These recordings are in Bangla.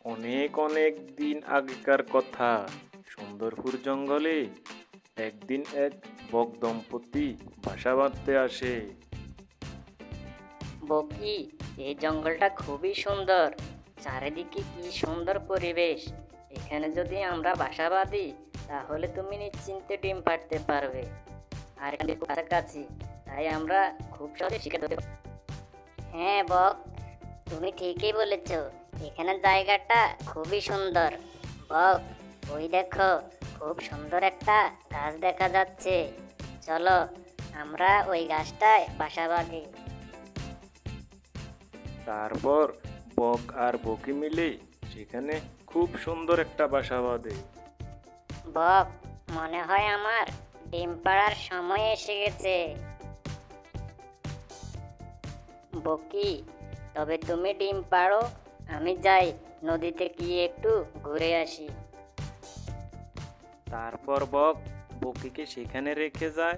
অনেক অনেক দিন আগেকার কথা। সুন্দরপুর জঙ্গলে একদিন এক বক দম্পতি বাসা বাঁধতে আসে। বকি, এই জঙ্গলটা খুবই সুন্দর। চারিদিকে কি সুন্দর পরিবেশ। এখানে যদি আমরা বাসা বাঁধি তাহলে তুমি নিশ্চিন্তে ডিম পাড়তে পারবে। আর এখানে খুব কাছাকাছি, তাই আমরা খুব সহজে শিকার ধরতে পারবো। হ্যাঁ বক, তুমি ঠিকই বলেছ। এখানে জায়গাটা খুবই সুন্দর। বক, ওই দেখো, খুব সুন্দর একটা গাছ দেখা যাচ্ছে। চলো আমরা ওই গাছটায় বাসা বাঁধি। তারপর বক আর বকি মিলে সেখানে খুব সুন্দর একটা বাসা বাঁধে। বক, মনে হয় আমার ডিম পাড়ার সময় এসে গেছে। বকি, তবে তুমি ডিম পাড়ো, আমি যাই নদীতে গিয়ে একটু ঘুরে আসি। তারপর বক বকিকে সেখানে রেখে যায়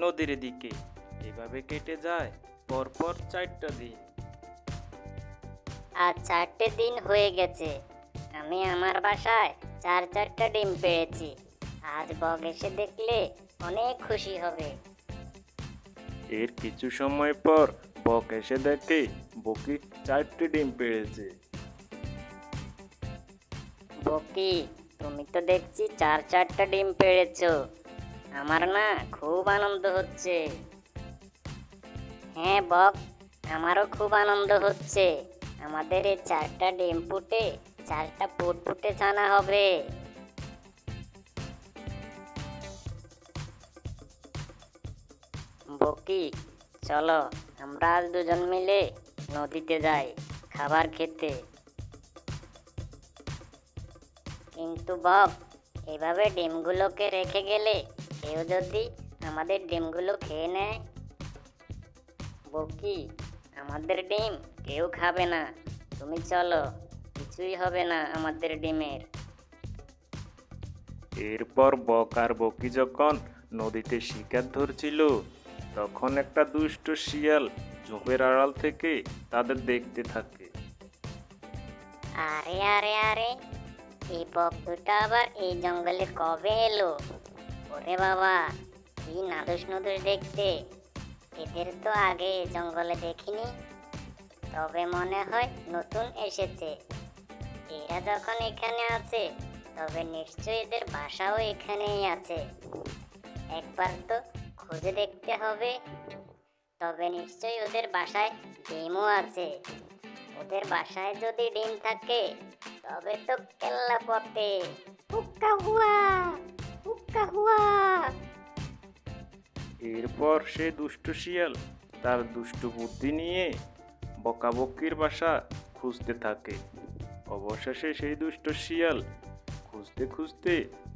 নদীর দিকে। এভাবে কেটে যায় পরপর 4টা দিন। আর 4টে দিন হয়ে গেছে, আমি আমার বাসায় 4টা ডিম পেয়েছি। আজ বক এসে দেখলে অনেক খুশি হবে। এর কিছু সময় পর বক এসে দেখে বকি 4টি ডিম পেড়েছে। বকি, তুমি তো দেখছি 4টা ডিম পেড়েছো। আমার না খুব আনন্দ হচ্ছে। হ্যাঁ বক, আমারও খুব আনন্দ হচ্ছে। আমাদের এই 4টা ডিম ফুটে 4টা ফুটফুটে ছানা হবে। বকি, চলো আমরা আজ দুজন মিলে নদীতে যাই খাবার খেতে। কিন্তু বক, এভাবে ডিমগুলোকে রেখে গেলে কেউ যদি আমাদের ডিমগুলো খেয়ে নেয়? বকি, আমাদের ডিম কেউ খাবে না। তুমি চলো, কিছুই হবে না আমাদের ডিমের। এরপর বক আর বকি যখন নদীতে শিকার ধরছিল, তখন একটা দুষ্ট শিয়াল ঝোপের আড়াল থেকে তাদের দেখতে থাকে। আরে আরে আরে, এই বক দুটো আবার এই জঙ্গলে কবে এলো? ওরে বাবা, কি নাদুস নুদুস দেখতে। এদের তো আগে এই জঙ্গলে দেখিনি। তবে মনে হয় নতুন এসেছে। এরা যখন এখানে আছে তবে নিশ্চয়ই এদের বাসাও এখানেই আছে। একবার তো খুঁজে দেখতে হবে। তবে নিশ্চয়ই ওদের বাসায় ডিমও আছে। ওদের বাসায় যদি ডিম থাকে তবে তো কেল্লা পথে। হুক্কা হুয়া, হুক্কা হুয়া। এরপর সে দুষ্ট শিয়াল তার দুষ্ট বুদ্ধি নিয়ে বকাবকির বাসা খুঁজতে থাকে। অবশেষে সেই দুষ্ট শিয়াল খুঁজতে খুঁজতে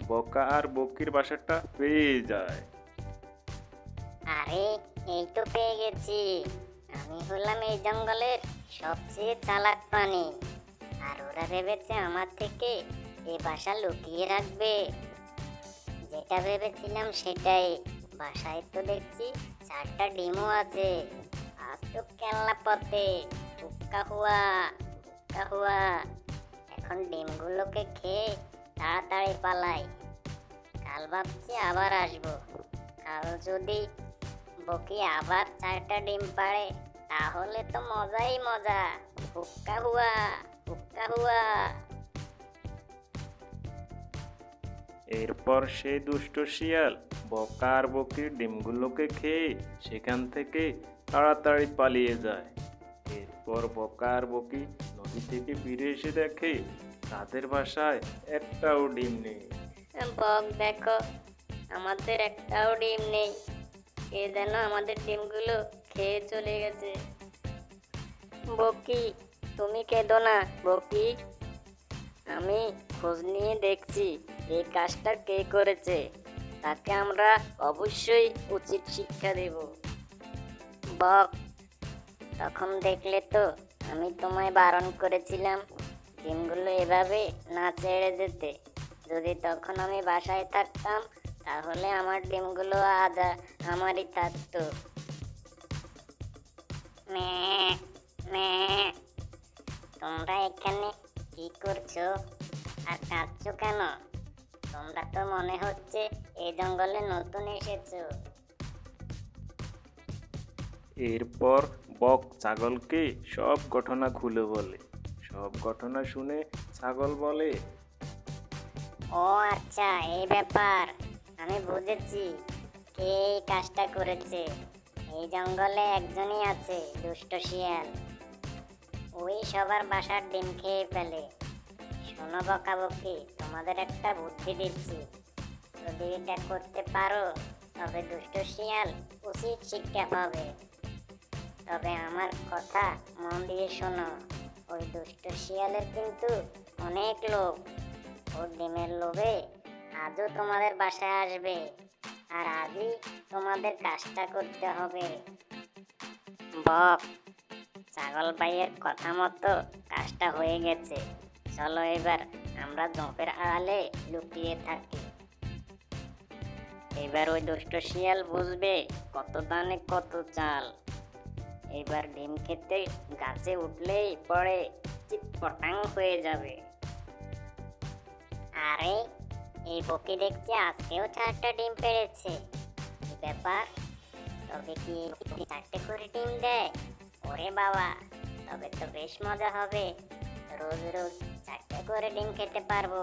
বকা আর বকির বাসাটা পেয়ে যায়। আরে, এই তো পেয়ে গেছি। আমি হলাম এই জঙ্গলের সবচেয়ে চালাক প্রাণী। আর ওরা ভেবেছে আমার থেকে এই বাসা লুকিয়ে রাখবে। যেটা ভেবেছিলাম সেটাই। বাসায় তো দেখছি 4টা ডিমও আছে। আজ তো কেল্লা পথে। হুক্কা হুয়া, হুক্কা হুয়া। এখন ডিমগুলোকে খেয়ে তাড়াতাড়ি পালাই। কাল ভাবছি আবার আসবো। কাল যদি বকি আবার 4টা ডিম পাড়ে তাহলে তো মজাই মজা। হুক্কা হুয়া, হুক্কা হুয়া। এরপর সেই দুষ্ট শিয়াল বকা আর বকির ডিমগুলোকে খেয়ে সেখান থেকে তাড়াতাড়ি পালিয়ে যায়। এরপর বকা আর বকি নদী থেকে ফিরে এসে দেখে তাদের বাসায় একটাও ডিম নেই। বক দেখো, আমাদের একটাও ডিম নেই। কে যেন আমাদের ডিমগুলো খেয়ে চলে গেছে। বকি, তুমি কেঁদো না বকি। আমি খোঁজ নিয়ে দেখছি এই কাজটা কে করেছে। তাকে আমরা অবশ্যই উচিত শিক্ষা দেব। বক, তখন দেখলে তো আমি তোমায় বারণ করেছিলাম ডিমগুলো এভাবে না ছেড়ে যেতে। যদি তখন আমি বাসায় থাকতাম তাহলে আমার ডিমগুলো আজ আমারই থাকতো। ম্যাঁ, ম্যাঁ। তোমরা এখানে কি করছো আর কাঁদছো কেন? তোমরা তো মনে হচ্ছে এই জঙ্গলে নতুন এসেছো। এরপর বক ছাগলকে সব ঘটনা খুলে বলে। সব ঘটনা শুনে ছাগল বলে, ও আচ্ছা, এই ব্যাপার। আমি বুঝেছি কে এই কাজটা করেছে। এই জঙ্গলে একজনই আছে, দুষ্ট শিয়াল। ওই সবার বাসার ডিম খেয়ে ফেলে। শোনো বকাবকি, তোমাদের একটা বুদ্ধি দিচ্ছি। যদি এটা করতে পারো তবে দুষ্ট শিয়াল উচিত শিক্ষা পাবে। তবে আমার কথা মন দিয়ে শোনো, ওই দুষ্ট শিয়ালের কিন্তু অনেক লোভ। ওর ডিমের লোভে আজও তোমাদের বাসায় আসবে, আর আজই তোমাদের কাজটা করতে হবে। বক, ছাগল ভাইয়ের কথা মতো কাজটা হয়ে গেছে। চলো এবার আমরা ঝোপের আড়ালে লুকিয়ে থাকি। এবার ওই দুষ্ট শিয়াল বুঝবে কত দানে কত চাল। এবার ডিম খেতে গাছে উঠলেই পরে চিৎপটাং হয়ে যাবে। আরে, এই বকি দেখছি আজকেও 4টা ডিম পেড়েছে। কি ব্যাপার? তবে কি এই বকি 4টে করে ডিম দেয়? ওরে বাবা, তবে তো বেশ মজা হবে। রোজ রোজ 4টে করে ডিম খেতে পারবো।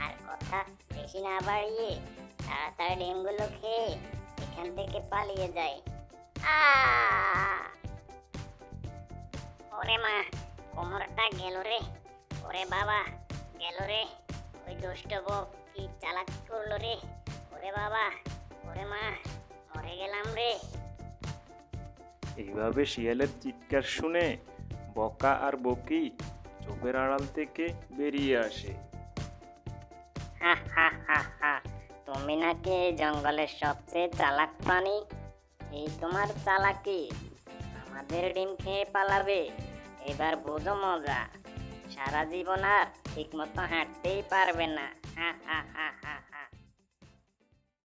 আর কথা বেশি না বাড়িয়ে তাড়াতাড়ি ডিমগুলো খেয়ে এখান থেকে পালিয়ে যাই। ওরে মা, কোমরটা গেল রে। ওরে বাবা, গেল রে। ওই দুষ্ট বক কি চালাক করলো রে। ওরে বাবা, ওরে মা, মরে গেলাম রে। এইভাবে শিয়ালের চিৎকার শুনে বকা আর বকি ঝোপের আড়াল থেকে বেরিয়ে আসে। হা হা হা হা, তুমি নাকি এই জঙ্গলের সবচেয়ে চালাক প্রাণী? এই তোমার চালাকি? আমাদের ডিম খেয়ে পালাবে? এবার বোঝো মজা। সারা জীবন আর ঠিক মতো হাঁটতেই পারবে না। হা হা হা